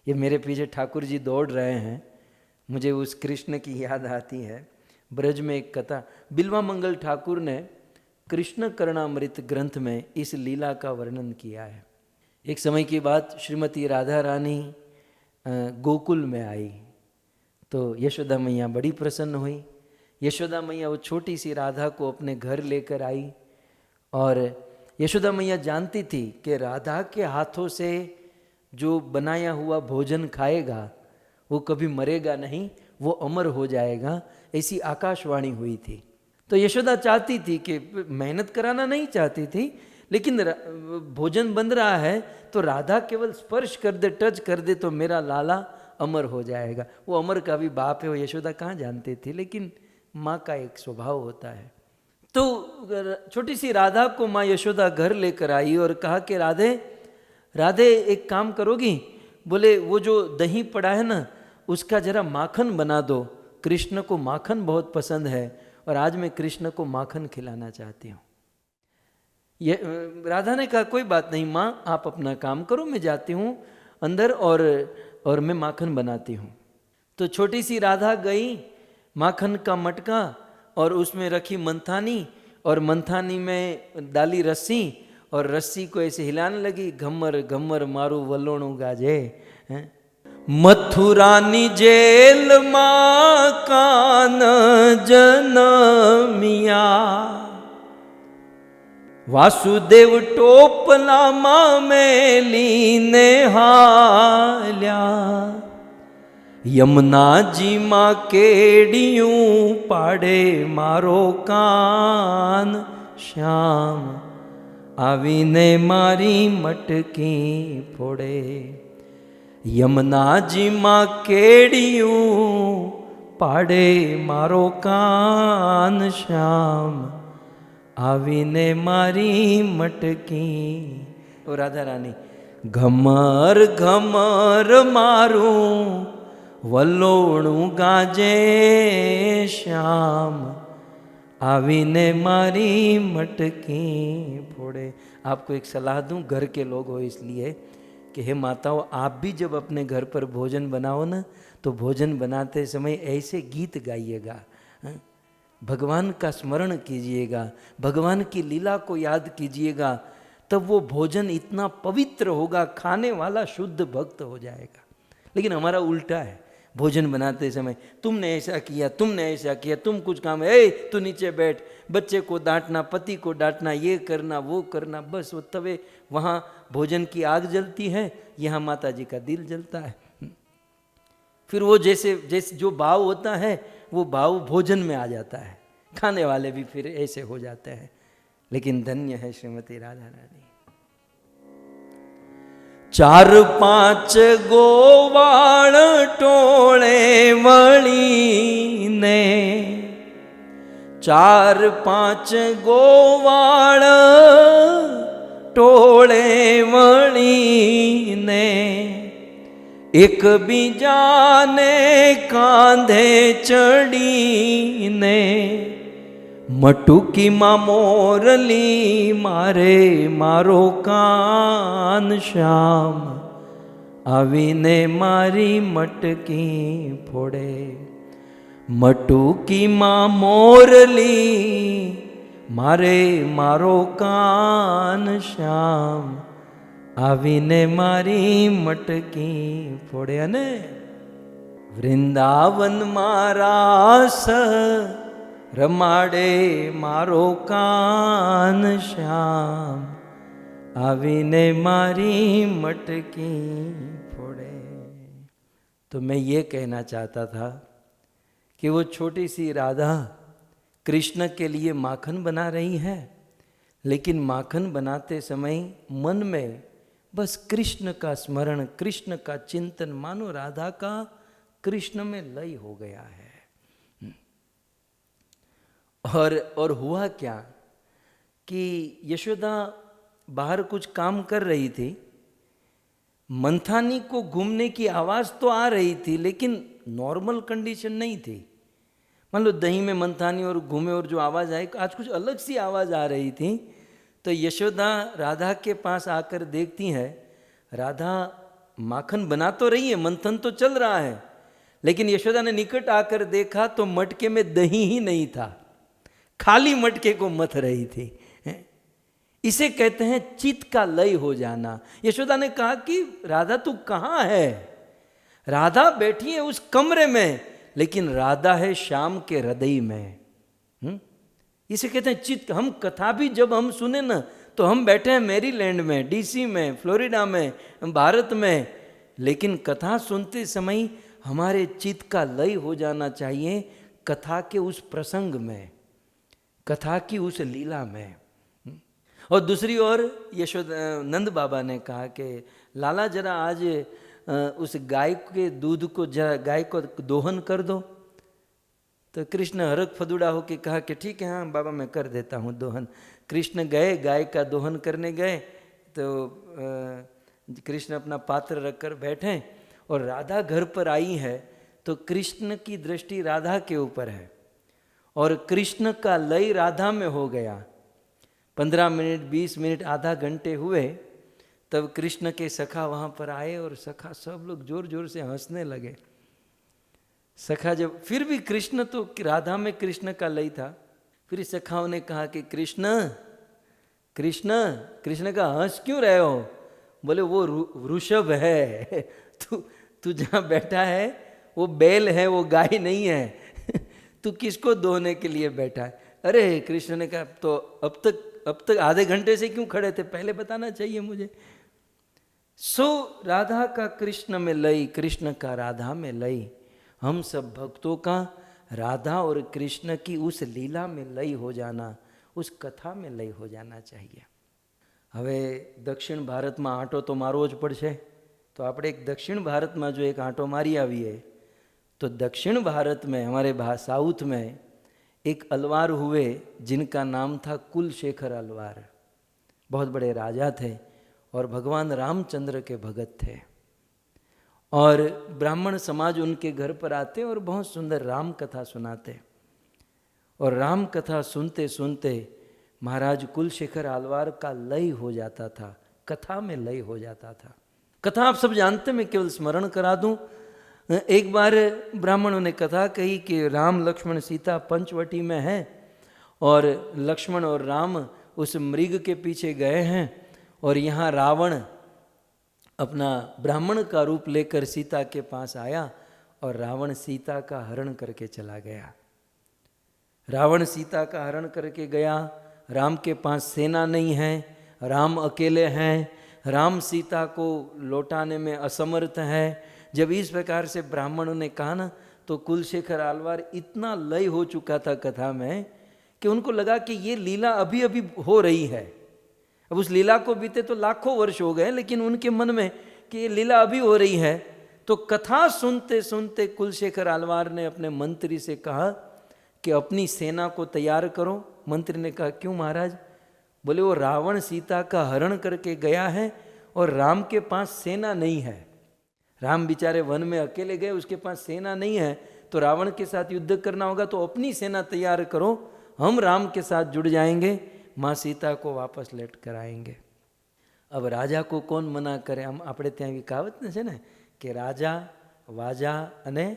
ये मेरे पीछे ठाकुर जी दौड़ रहे हैं, मुझे उस कृष्ण की याद आती है। ब्रज में एक कथा, बिल्वा मंगल ठाकुर ने कृष्ण करणामृत ग्रंथ में इस लीला का वर्णन किया है। एक समय की बात, श्रीमती राधा रानी गोकुल में आई तो यशोदा मैया बड़ी प्रसन्न हुई। यशोदा मैया वो छोटी सी राधा को अपने घर लेकर आई और यशोदा मैया जानती थी कि राधा के हाथों से जो बनाया हुआ भोजन खाएगा वो कभी मरेगा नहीं, वो अमर हो जाएगा, ऐसी आकाशवाणी हुई थी। तो यशोदा चाहती थी कि मेहनत कराना नहीं चाहती थी, लेकिन भोजन बन रहा है तो राधा केवल स्पर्श कर दे, टच कर दे तो मेरा लाला अमर हो जाएगा। वो अमर का भी बाप है, वो यशोदा कहाँ जानती थी, लेकिन माँ का एक स्वभाव होता है। तो छोटी सी राधा को माँ यशोदा घर लेकर आई और कहा कि राधे राधे एक काम करोगी? बोले वो जो दही पड़ा है ना उसका जरा माखन बना दो, कृष्ण को माखन बहुत पसंद है और आज मैं कृष्ण को माखन खिलाना चाहती हूँ। ये राधा ने कहा कोई बात नहीं माँ, आप अपना काम करो, मैं जाती हूँ अंदर और मैं माखन बनाती हूँ। तो छोटी सी राधा गई, माखन का मटका और उसमें रखी मंथानी और मंथानी में डाली रस्सी और रस्सी को ऐसे हिलाने लगी, घमर घमर मारू वलोणु गाजे। मथुरानी जेल मां कान जनमिया, वासुदेव टोपला मां मेली ने हाल्या, यमुना जी मां केड़ियूं पाड़े मारो कान, श्याम आवीने मारी मटकी फोड़े। यमुना जी मां केड़ियूं पाड़े मारो कान, श्याम आवीने मारी मटकी। ओ राधा रानी, घमर घमर मारूं वलोणु गाजे, श्याम आवीने मारी मटकी फोड़े। आपको एक सलाह दूं, घर के लोग हो इसलिए कि हे माताओं, आप भी जब अपने घर पर भोजन बनाओ ना तो भोजन बनाते समय ऐसे गीत गाइएगा, भगवान का स्मरण कीजिएगा, भगवान की लीला को याद कीजिएगा, तब वो भोजन इतना पवित्र होगा, खाने वाला शुद्ध भक्त हो जाएगा। लेकिन हमारा उल्टा है, भोजन बनाते समय तुमने ऐसा किया, तुमने ऐसा किया, तुम कुछ काम है, ए तू नीचे बैठ, बच्चे को डांटना, पति को डांटना, ये करना वो करना, बस वो तवे वहाँ भोजन की आग जलती है, यहाँ माता जी का दिल जलता है। फिर वो जैसे जैसे जो भाव होता है वो भाव भोजन में आ जाता है, खाने वाले भी फिर ऐसे हो जाते हैं। लेकिन धन्य है श्रीमती राधा रानी। 4-5 गोवाण टोळे वळी ने, 4-5 गोवाण टोळे वळी ने, एक बीजाने कांधे चढ़ीने, मटुकी मां मोरली मारे मारो कान, श्याम आवीने मारी मटकी फोड़े। मटुकी मां मोरली मारे मारो कान, श्याम आवीने मारी मटकी फोड़े। अने वृंदावन मारास रमाड़े मारो कान, श्याम आवीने मारी मटकी फोड़े। तो मैं ये कहना चाहता था कि वो छोटी सी राधा कृष्ण के लिए माखन बना रही है, लेकिन माखन बनाते समय मन में बस कृष्ण का स्मरण, कृष्ण का चिंतन, मानो राधा का कृष्ण में लय हो गया है। और हुआ क्या कि यशोदा बाहर कुछ काम कर रही थी, मंथानी को घूमने की आवाज़ तो आ रही थी लेकिन नॉर्मल कंडीशन नहीं थी। मान लो दही में मंथानी और घूमे और जो आवाज़ आई, आज कुछ अलग सी आवाज़ आ रही थी। तो यशोदा राधा के पास आकर देखती है, राधा माखन बना तो रही है, मंथन तो चल रहा है, लेकिन यशोदा ने निकट आकर देखा तो मटके में दही ही नहीं था, खाली मटके को मथ रही थी। इसे कहते हैं चित्त का लय हो जाना। यशोदा ने कहा कि राधा तू कहाँ है? राधा बैठी है उस कमरे में, लेकिन राधा है श्याम के हृदय में। इसे कहते हैं चित्त। हम कथा भी जब हम सुने ना, तो हम बैठे हैं मैरीलैंड में, डीसी में, फ्लोरिडा में, भारत में, लेकिन कथा सुनते समय हमारे चित्त का लय हो जाना चाहिए कथा के उस प्रसंग में, कथा की उस लीला में। और दूसरी ओर यशोदा नंद बाबा ने कहा कि लाला जरा आज उस गाय के दूध को जरा गाय को दोहन कर दो। तो कृष्ण हरक फदुड़ा होके कहा कि ठीक है, हाँ बाबा मैं कर देता हूँ दोहन। कृष्ण गए, गाय का दोहन करने गए, तो कृष्ण अपना पात्र रखकर बैठे और राधा घर पर आई है, तो कृष्ण की दृष्टि राधा के ऊपर है और कृष्ण का लय राधा में हो गया। 15 मिनट, 20 मिनट, आधा घंटे हुए, तब कृष्ण के सखा वहाँ पर आए और सखा सब लोग जोर जोर से हंसने लगे। सखा जब फिर भी कृष्ण तो राधा में कृष्ण का लय था, फिर सखाओं ने कहा कि कृष्ण कृष्ण कृष्ण का हंस क्यों रहे हो? बोले वो वृषभ है, तू जहाँ बैठा है वो बैल है, वो गाय नहीं है। तू किसको दोहने के लिए बैठा है? अरे कृष्ण ने कहा तो अब तक आधे घंटे से क्यों खड़े थे, पहले बताना चाहिए मुझे। सो राधा का कृष्ण में लय, कृष्ण का राधा में लय, हम सब भक्तों का राधा और कृष्ण की उस लीला में लय हो जाना, उस कथा में लय हो जाना चाहिए। હવે દક્ષિણ ભારતમાં આંટો તો મારવો જ પડશે, તો આપણે એક દક્ષિણ ભારતમાં જો એક આંટો મારી આવીએ, तो दक्षिण भारत में, हमारे साउथ में एक अलवार हुए जिनका नाम था कुलशेखर अलवार। बहुत बड़े राजा थे और भगवान रामचंद्र के भगत थे, और ब्राह्मण समाज उनके घर पर आते और बहुत सुंदर राम कथा सुनाते। और राम कथा सुनते सुनते महाराज कुलशेखर आलवार का लय हो जाता था, कथा में लय हो जाता था। कथा आप सब जानते, मैं केवल स्मरण करा दूं। एक बार ब्राह्मणों ने कथा कही कि राम लक्ष्मण सीता पंचवटी में हैं और लक्ष्मण और राम उस मृग के पीछे गए हैं, और यहाँ रावण अपना ब्राह्मण का रूप लेकर सीता के पास आया और रावण सीता का हरण करके चला गया। रावण सीता का हरण करके गया, राम के पास सेना नहीं है, राम अकेले हैं, राम सीता को लौटाने में असमर्थ है। जब इस प्रकार से ब्राह्मणों ने कहा ना, तो कुलशेखर आलवार इतना लय हो चुका था कथा में कि उनको लगा कि ये लीला अभी अभी हो रही है। अब उस लीला को बीते तो लाखों वर्ष हो गए, लेकिन उनके मन में कि ये लीला अभी हो रही है। तो कथा सुनते सुनते कुलशेखर आलवार ने अपने मंत्री से कहा कि अपनी सेना को तैयार करो। मंत्री ने कहा क्यों महाराज? बोले वो रावण सीता का हरण करके गया है और राम के पास सेना नहीं है। राम बेचारे वन में अकेले गए, उसके पास सेना नहीं है, तो रावण के साथ युद्ध करना होगा, तो अपनी सेना तैयार करो, हम राम के साथ जुड़ जाएंगे, माँ सीता को वापस लेट कर आएंगे। अब राजा को कौन मना करे? हम આપણે ત્યાં એવી કહાવત છે ને કે રાજા વાજા અને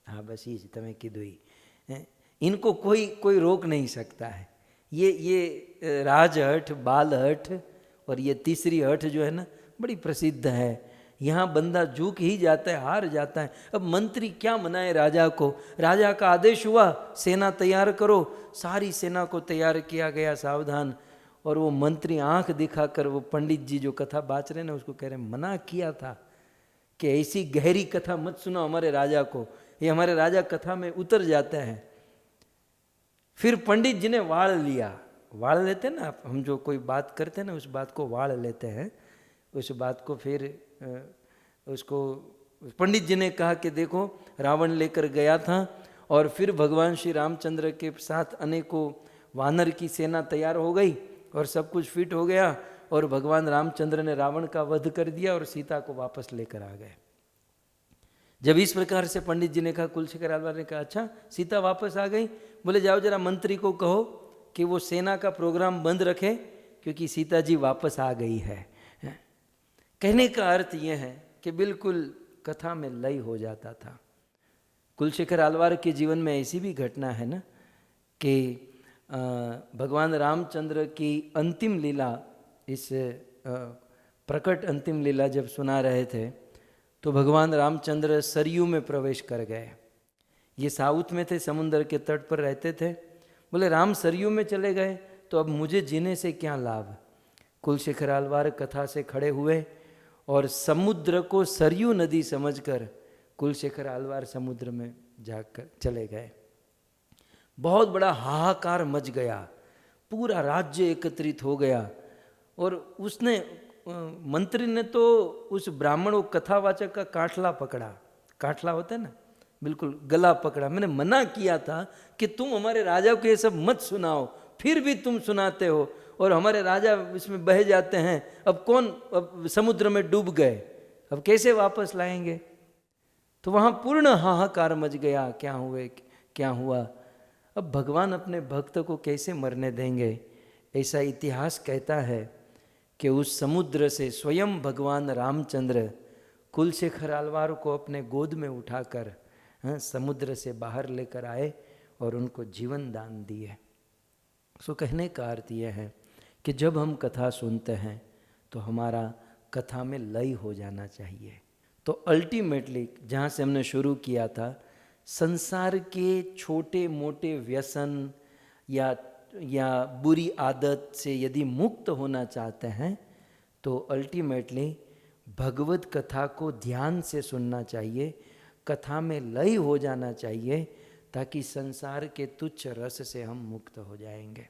हाँ बस ये તમે કીધું ही, इनको कोई रोक नहीं सकता है। ये राजहठ, बालहठ और ये तीसरी हठ जो है ना, बड़ी प्रसिद्ध है। यहाँ बंदा झुक ही जाता है, हार जाता है। अब मंत्री क्या मनाए राजा को? राजा का आदेश हुआ सेना तैयार करो, सारी सेना को तैयार किया गया सावधान। और वो मंत्री आंख दिखाकर वो पंडित जी जो कथा बाच रहे ना, उसको कह रहे मना किया था कि ऐसी गहरी कथा मत सुनो हमारे राजा को, ये हमारे राजा कथा में उतर जाते हैं। फिर पंडित जी ने वाड़ लिया। वाड़ लेते हैं ना, हम जो कोई बात करते हैं ना, उस बात को वाड़ लेते हैं। उस बात को फिर उसको पंडित जी ने कहा कि देखो रावण लेकर गया था और फिर भगवान श्री रामचंद्र के साथ अनेकों वानर की सेना तैयार हो गई और सब कुछ फिट हो गया, और भगवान रामचंद्र ने रावण का वध कर दिया और सीता को वापस लेकर आ गए। जब इस प्रकार से पंडित जी ने कहा, कुलशेखर आलवार ने कहा अच्छा सीता वापस आ गई? बोले जाओ जरा मंत्री को कहो कि वो सेना का प्रोग्राम बंद रखे, क्योंकि सीता जी वापस आ गई है। कहने का अर्थ यह है कि बिल्कुल कथा में लय हो जाता था। कुलशेखर आलवार के जीवन में ऐसी भी घटना है ना कि भगवान रामचंद्र की अंतिम लीला, इस प्रकट अंतिम लीला जब सुना रहे थे तो भगवान रामचंद्र सरयू में प्रवेश कर गए। ये साउथ में थे, समुद्र के तट पर रहते थे। बोले राम सरयू में चले गए तो अब मुझे जीने से क्या लाभ। कुलशेखर आलवार कथा से खड़े हुए और समुद्र को सरयू नदी समझकर कुलशेखर आलवार समुद्र में जाकर चले गए। बहुत बड़ा हाहाकार मच गया, पूरा राज्य एकत्रित हो गया। और उसने मंत्री ने तो उस ब्राह्मण वो कथावाचक का काठला पकड़ा, काठला होता है ना, बिल्कुल गला पकड़ा। मैंने मना किया था कि तुम हमारे राजा को ये सब मत सुनाओ, फिर भी तुम सुनाते हो और हमारे राजा इसमें बह जाते हैं। अब कौन, अब समुद्र में डूब गए, अब कैसे वापस लाएंगे। तो वहाँ पूर्ण हाहाकार मच गया, क्या हुए क्या हुआ। अब भगवान अपने भक्त को कैसे मरने देंगे। ऐसा इतिहास कहता है कि उस समुद्र से स्वयं भगवान रामचंद्र कुलशेखर आलवार को अपने गोद में उठाकर समुद्र से बाहर लेकर आए और उनको जीवन दान दिए। सो कहने का अर्थ यह है कि जब हम कथा सुनते हैं तो हमारा कथा में लय हो जाना चाहिए। तो अल्टीमेटली जहाँ से हमने शुरू किया था, संसार के छोटे मोटे व्यसन या बुरी आदत से यदि मुक्त होना चाहते हैं तो अल्टीमेटली भगवत कथा को ध्यान से सुनना चाहिए, कथा में लय हो जाना चाहिए, ताकि संसार के तुच्छ रस से हम मुक्त हो जाएंगे।